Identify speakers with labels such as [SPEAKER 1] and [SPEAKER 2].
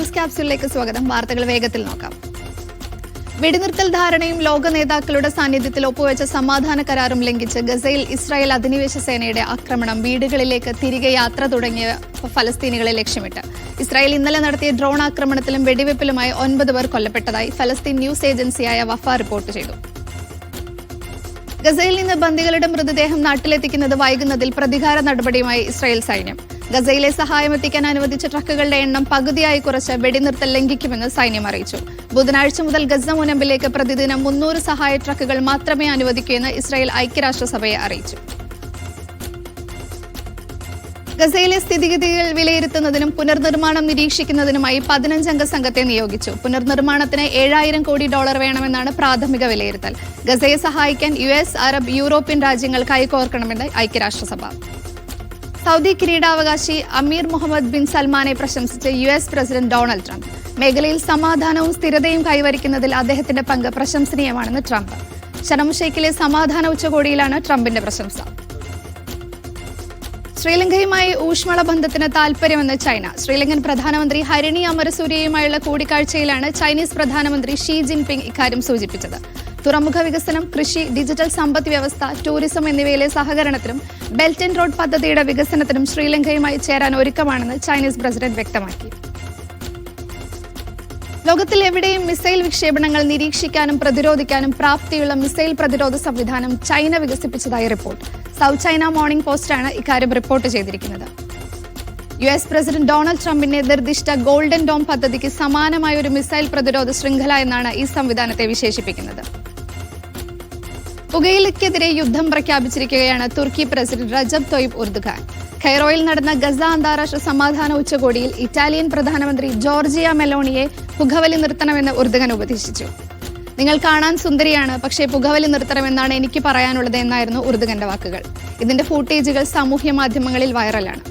[SPEAKER 1] News ക്യാപ്സ്യൂളിലേക്ക് സ്വാഗതം. വാർത്തകൾ വേഗത്തിൽ നോക്കാം. വെടിനിർത്തൽ ധാരണയും ലോക നേതാക്കളുടെ സാന്നിധ്യത്തിൽ ഒപ്പുവെച്ച സമാധാന കരാറും ലംഘിച്ച് ഗസയിൽ ഇസ്രായേൽ അധിനിവേശ സേനയുടെ ആക്രമണം വീടുകളിലേക്ക് തിരികെ യാത്ര തുടങ്ങിയ ഫലസ്തീനികളെ ലക്ഷ്യമിട്ട് ഇസ്രായേൽ ഇന്നലെ നടത്തിയ ഡ്രോൺ ആക്രമണത്തിലും വെടിവെപ്പിലുമായി 9 പേർ കൊല്ലപ്പെട്ടതായി ഫലസ്തീൻ ന്യൂസ് ഏജൻസിയായ വഫ റിപ്പോർട്ട് ചെയ്തു. ഗസയിൽ നിന്ന് ബന്ദികളുടെ മൃതദേഹം നാട്ടിലെത്തിക്കുന്നത് വൈകുന്നതിൽ പ്രതികാര നടപടിയുമായി ഇസ്രായേൽ സൈന്യം. ഗസയിലെ സഹായം എത്തിക്കാൻ അനുവദിച്ച ട്രക്കുകളുടെ എണ്ണം പകുതിയായി കുറച്ച് വെടിനിർത്തൽ ലംഘിക്കുമെന്ന് സൈന്യം അറിയിച്ചു. ബുധനാഴ്ച മുതൽ ഗസ മുനമ്പിലേക്ക് പ്രതിദിനം 300 സഹായ ട്രക്കുകൾ മാത്രമേ അനുവദിക്കൂ എന്ന് ഇസ്രായേൽ ഐക്യരാഷ്ട്രസഭയെ അറിയിച്ചു. ഗസയിലെ സ്ഥിതിഗതികൾ വിലയിരുത്തുന്നതിനും പുനർനിർമ്മാണം നിരീക്ഷിക്കുന്നതിനുമായി 15-അംഗ സംഘത്തെ നിയോഗിച്ചു. പുനർനിർമ്മാണത്തിന് $7,000 കോടി വേണമെന്നാണ് പ്രാഥമിക വിലയിരുത്തൽ. ഗസയെ സഹായിക്കാൻ US, അറബ്, യൂറോപ്യൻ രാജ്യങ്ങൾ കൈകോർക്കണമെന്ന് ഐക്യരാഷ്ട്രസഭ. സൗദി കിരീടാവകാശി അമീർ മുഹമ്മദ് ബിൻ സൽമാനെ പ്രശംസിച്ച് US പ്രസിഡന്റ് ഡൊണാൾഡ് ട്രംപ്. മേഖലയിൽ സമാധാനവും സ്ഥിരതയും കൈവരിക്കുന്നതിൽ അദ്ദേഹത്തിന്റെ പങ്ക് പ്രശംസനീയമാണെന്ന് ട്രംപ്. ശർം ഷെയ്ഖിലെ സമാധാന ഉച്ചകോടിയിലാണ് ട്രംപിന്റെ പ്രശംസ. ശ്രീലങ്കയുമായി ഊഷ്മള ബന്ധത്തിന് താൽപര്യമെന്ന് ചൈന. ശ്രീലങ്കൻ പ്രധാനമന്ത്രി ഹരിണി അമരസൂര്യയുമായുള്ള കൂടിക്കാഴ്ചയിലാണ് ചൈനീസ് പ്രധാനമന്ത്രി ഷീ ജിൻപിങ് ഇക്കാര്യം സൂചിപ്പിച്ചത്. തുറമുഖ വികസനം, കൃഷി, ഡിജിറ്റൽ സമ്പദ് വ്യവസ്ഥ, ടൂറിസം എന്നിവയിലെ സഹകരണത്തിനും ബെൽറ്റ് ആൻഡ് റോഡ് പദ്ധതിയുടെ വികസനത്തിനും ശ്രീലങ്കയുമായി ചേരാൻ ഒരുക്കമാണെന്ന് ചൈനീസ് പ്രസിഡന്റ് വ്യക്തമാക്കി. ലോകത്തിൽ എവിടെയും മിസൈൽ വിക്ഷേപണങ്ങൾ നിരീക്ഷിക്കാനും പ്രതിരോധിക്കാനും പ്രാപ്തിയുള്ള മിസൈൽ പ്രതിരോധ സംവിധാനം ചൈന വികസിപ്പിച്ചതായി റിപ്പോർട്ട്. സൗത്ത് ചൈന മോർണിംഗ് പോസ്റ്റാണ് ഇക്കാര്യം റിപ്പോർട്ട് ചെയ്തിരിക്കുന്നത്. US പ്രസിഡന്റ് ഡൊണാൾഡ് ട്രംപിന്റെ നിർദ്ദിഷ്ട ഗോൾഡൻ ഡോം പദ്ധതിക്ക് സമാനമായ ഒരു മിസൈൽ പ്രതിരോധ ശൃംഖല എന്നാണ് ഈ സംവിധാനത്തെ വിശേഷിപ്പിക്കുന്നത്. പുകയിലയ്ക്കെതിരെ യുദ്ധം പ്രഖ്യാപിച്ചിരിക്കുകയാണ് തുർക്കി പ്രസിഡന്റ് റജബ് തൊയ്ബ് ഉർദുഖാൻ. കൈറോയിൽ നടന്ന ഗസ അന്താരാഷ്ട്ര സമാധാന ഉച്ചകോടിയിൽ ഇറ്റാലിയൻ പ്രധാനമന്ത്രി ജോർജിയ മെലോണിയെ പുകവലി നിർത്തണമെന്ന് ഉർദുഖാൻ ഉപദേശിച്ചു. നിങ്ങൾ കാണാൻ സുന്ദരിയാണ്, പക്ഷേ പുകവലി നിർത്തണമെന്നാണ് എനിക്ക് പറയാനുള്ളത് എന്നായിരുന്നു ഉർദുഖാന്റെ വാക്കുകൾ. ഇതിന്റെ ഫൂട്ടേജുകൾ സാമൂഹ്യ മാധ്യമങ്ങളിൽ വൈറലാണ്.